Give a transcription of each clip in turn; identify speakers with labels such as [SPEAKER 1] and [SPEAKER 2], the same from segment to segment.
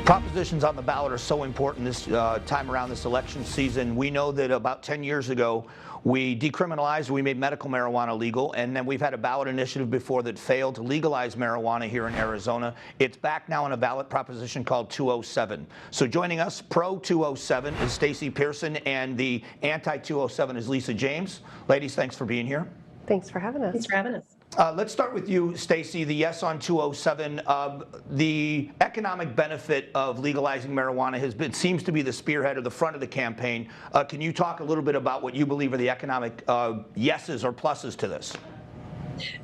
[SPEAKER 1] Propositions on the ballot are so important this time around this election season. We know that about 10 years ago, we decriminalized, we made medical marijuana legal, and then we've had a ballot initiative before that failed to legalize marijuana here in Arizona. It's back now on a ballot proposition called 207. So joining us, pro 207, is STACY Pearson, and the anti-207 is Lisa James. Ladies, thanks for being here.
[SPEAKER 2] Thanks for having us.
[SPEAKER 3] Thanks for having us.
[SPEAKER 1] Let's start with you, STACY. The yes on 207. The economic benefit of legalizing marijuana seems to be the spearhead or the front of the campaign. Can you talk a little bit about what you believe are the economic yeses or pluses to this?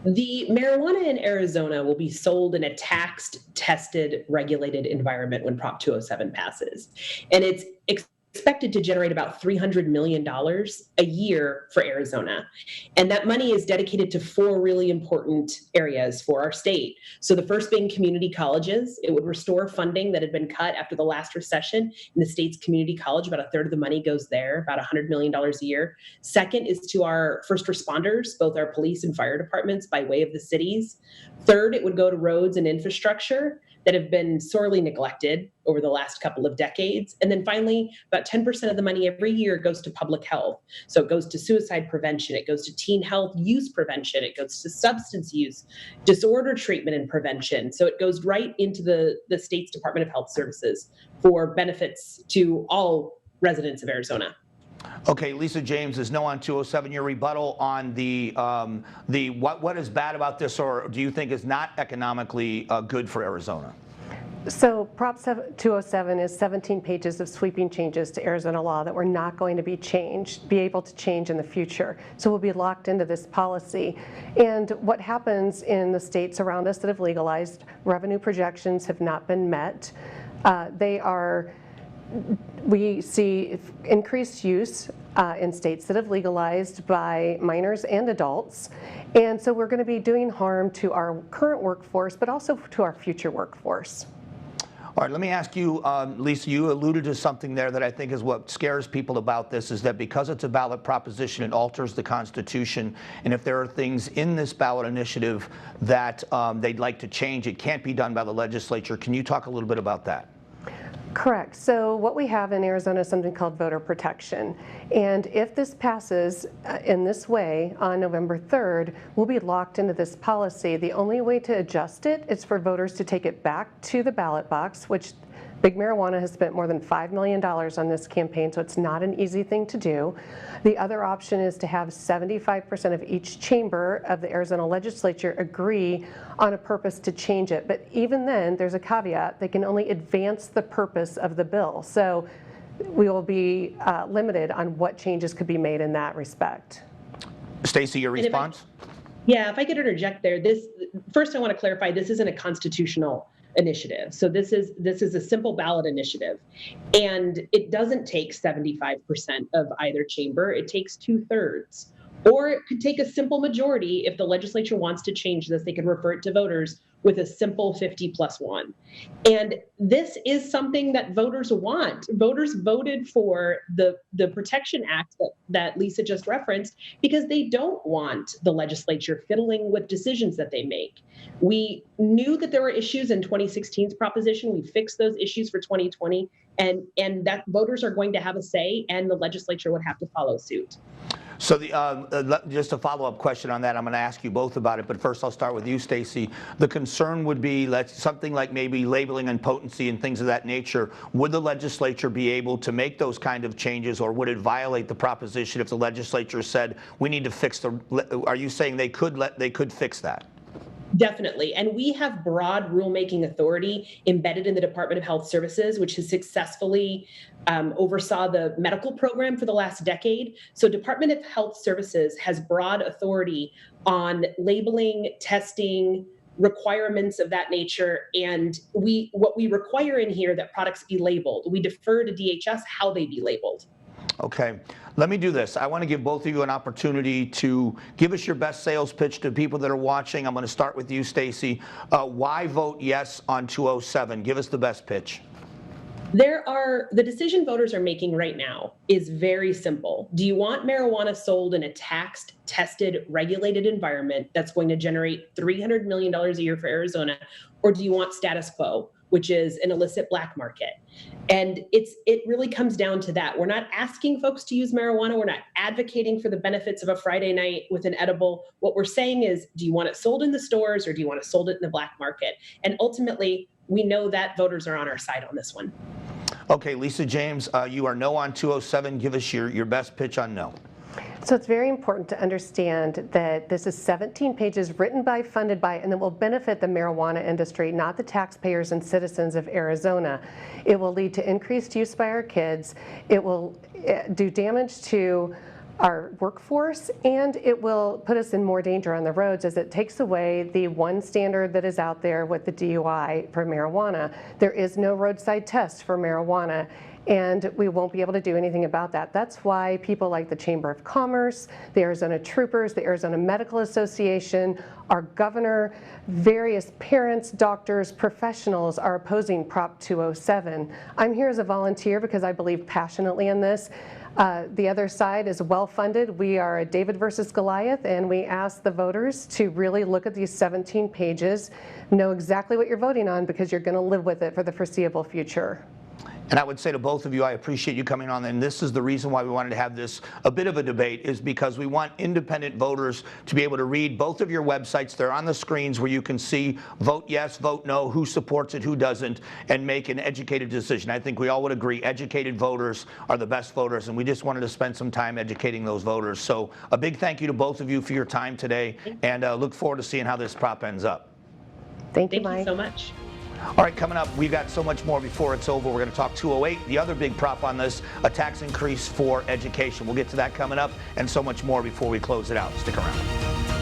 [SPEAKER 3] The marijuana in Arizona will be sold in a taxed, tested, regulated environment when Prop 207 passes. And it's expected to generate about $300 million a year for Arizona. And that money is dedicated to four really important areas for our state. So the first being community colleges. It would restore funding that had been cut after the last recession in the state's community college. About a third of the money goes there, about $100 million a year. Second is to our first responders, both our police and fire departments by way of the cities. Third, it would go to roads and infrastructure that have been sorely neglected over the last couple of decades. And then finally, about 10% of the money every year goes to public health. So it goes to suicide prevention, it goes to teen health use prevention, it goes to substance use, disorder treatment and prevention. So it goes right into the state's Department of Health Services for benefits to all residents of Arizona.
[SPEAKER 1] Okay, Lisa James is no on 207. Your rebuttal on what is bad about this, or do you think is not economically good for Arizona?
[SPEAKER 2] So Prop 207 is 17 pages of sweeping changes to Arizona law that we're not going to be able to change in the future. So we'll be locked into this policy. And what happens in the states around us that have legalized, revenue projections have not been met. We see increased use in states that have legalized by minors and adults. And so we're going to be doing harm to our current workforce, but also to our future workforce.
[SPEAKER 1] All right, let me ask you, Lisa, you alluded to something there that I think is what scares people about this, is that because it's a ballot proposition, it alters the Constitution. And if there are things in this ballot initiative that they'd like to change, it can't be done by the legislature. Can you talk a little bit about that?
[SPEAKER 2] Correct. So what we have in Arizona is something called voter protection. And if this passes in this way on November 3rd, we'll be locked into this policy. The only way to adjust it is for voters to take it back to the ballot box, which Big Marijuana has spent more than $5 million on this campaign, so it's not an easy thing to do. The other option is to have 75% of each chamber of the Arizona legislature agree on a purpose to change it. But even then, there's a caveat. They can only advance the purpose of the bill. So we will be limited on what changes could be made in that respect.
[SPEAKER 1] STACY, your response?
[SPEAKER 3] If I could interject there, first I want to clarify, this isn't a constitutional initiative. So this is a simple ballot initiative, and it doesn't take 75% of either chamber. It takes 2/3, or it could take a simple majority. If the legislature wants to change this, they can refer it to voters with a simple 50+1. And this is something that voters want. Voters voted for the Protection Act that Lisa just referenced because they don't want the legislature fiddling with decisions that they make. We knew that there were issues in 2016's proposition. We fixed those issues for 2020, and that voters are going to have a say, and the legislature would have to follow suit.
[SPEAKER 1] So just a follow-up question on that. I'm going to ask you both about it, but first I'll start with you, STACY. The concern would be something like maybe labeling and potency and things of that nature. Would the legislature be able to make those kind of changes, or would it violate the proposition if the legislature said we need to fix are you saying they could fix that?
[SPEAKER 3] Definitely. And we have broad rulemaking authority embedded in the Department of Health Services, which has successfully oversaw the medical program for the last decade. So Department of Health Services has broad authority on labeling, testing, requirements of that nature. And what we require in here that products be labeled. We defer to DHS how they be labeled.
[SPEAKER 1] Okay, let me do this. I want to give both of you an opportunity to give us your best sales pitch to people that are watching. I'm going to start with you, STACY. Why vote yes on 207? Give us the best pitch.
[SPEAKER 3] The decision voters are making right now is very simple. Do you want marijuana sold in a taxed, tested, regulated environment that's going to generate $300 million a year for Arizona, or do you want status quo, which is an illicit black market. And it really comes down to that. We're not asking folks to use marijuana. We're not advocating for the benefits of a Friday night with an edible. What we're saying is, do you want it sold in the stores or do you want it sold in the black market? And ultimately, we know that voters are on our side on this one.
[SPEAKER 1] Okay, Lisa James, you are no on 207. Give us your best pitch on no.
[SPEAKER 2] So it's very important to understand that this is 17 pages written by, funded by, and that will benefit the marijuana industry, not the taxpayers and citizens of Arizona. It will lead to increased use by our kids. It will do damage to our workforce, and it will put us in more danger on the roads as it takes away the one standard that is out there with the DUI for marijuana. There is no roadside test for marijuana, and we won't be able to do anything about that. That's why people like the Chamber of Commerce, the Arizona Troopers, the Arizona Medical Association, our governor, various parents, doctors, professionals are opposing Prop 207. I'm here as a volunteer because I believe passionately in this. The other side is well-funded. We are a David versus Goliath, and we ask the voters to really look at these 17 pages, know exactly what you're voting on because you're going to live with it for the foreseeable future.
[SPEAKER 1] And I would say to both of you, I appreciate you coming on, and this is the reason why we wanted to have this a bit of a debate, is because we want independent voters to be able to read both of your websites. They're on the screens where you can see vote yes, vote no, who supports it, who doesn't, and make an educated decision. I think we all would agree educated voters are the best voters, and we just wanted to spend some time educating those voters. So a big thank you to both of you for your time today, and look forward to seeing how this prop ends up.
[SPEAKER 2] Thank you, Mike.
[SPEAKER 3] Thank you so much.
[SPEAKER 1] All right, coming up, we've got so much more before it's over. We're going to talk 208, the other big prop on this, a tax increase for education. We'll get to that coming up and so much more before we close it out. Stick around.